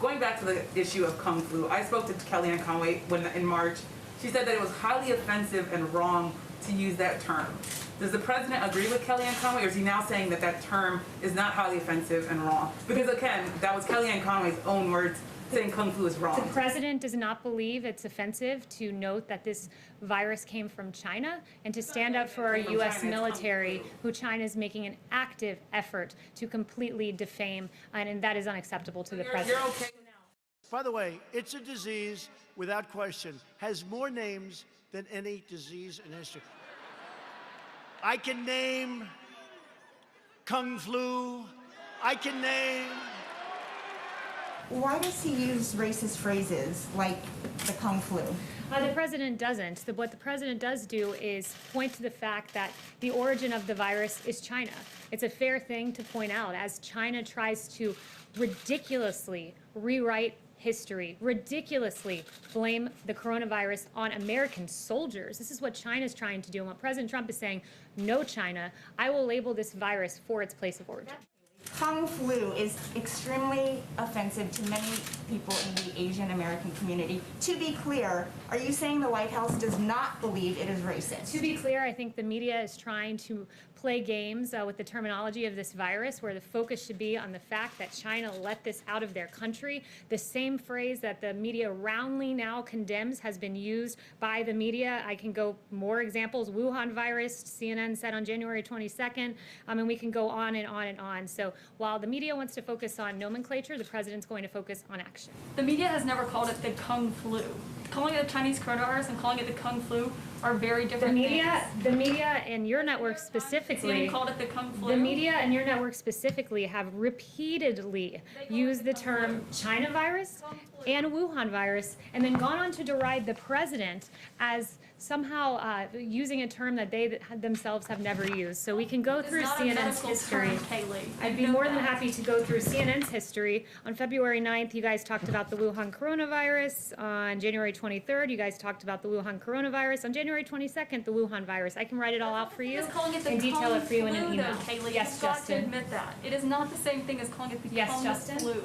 going back to the issue of Kung Flu, I spoke to Kellyanne Conway in March. She said that it was highly offensive and wrong to use that term. Does the president agree with Kellyanne Conway, or is he now saying that that term is not highly offensive and wrong? Because again, that was Kellyanne Conway's own words saying Kung Flu is wrong. The president does not believe it's offensive to note that this virus came from China and to stand up for our U.S. military, who China is making an active effort to completely defame, and that is unacceptable to the president. You're okay now. By the way, it's a disease, without question, has more names than any disease in history. I can name Kung Flu. I can name... Why does he use racist phrases like the Kung Flu? The president doesn't. What the president does do is point to the fact that the origin of the virus is China. It's a fair thing to point out as China tries to ridiculously rewrite history, ridiculously blame the coronavirus on American soldiers. This is what China's trying to do. And what President Trump is saying, no, China, I will label this virus for its place of origin. Kung Flu is extremely offensive to many people in the Asian American community. To be clear, are you saying the White House does not believe it is racist? To be clear, I think the media is trying to play games with the terminology of this virus, where the focus should be on the fact that China let this out of their country. The same phrase that the media roundly now condemns has been used by the media. I can go more examples. Wuhan virus, CNN said on January 22nd, and we can go on and on and on. So while the media wants to focus on nomenclature, the president's going to focus on action. The media has never called it the Kung Flu. Calling it the Chinese coronavirus and calling it the Kung Flu are very different things. The media and your network specifically, called it the Kung Flu. The media and your network specifically have repeatedly used the term China virus and Wuhan virus, and then gone on to deride the president as somehow using a term that they themselves have never used. So we can go through CNN's history. Kayleigh. I'd be more than happy to go through CNN's history. On February 9th, you guys talked about the Wuhan coronavirus. On January 23rd, you guys talked about the Wuhan coronavirus. On January 22nd, the Wuhan virus. I can write it all out for you and detail it for you in an email. Kayleigh. Yes, You've got to Justin. admit that. It is not the same thing as calling it the Kung Justin. Flu.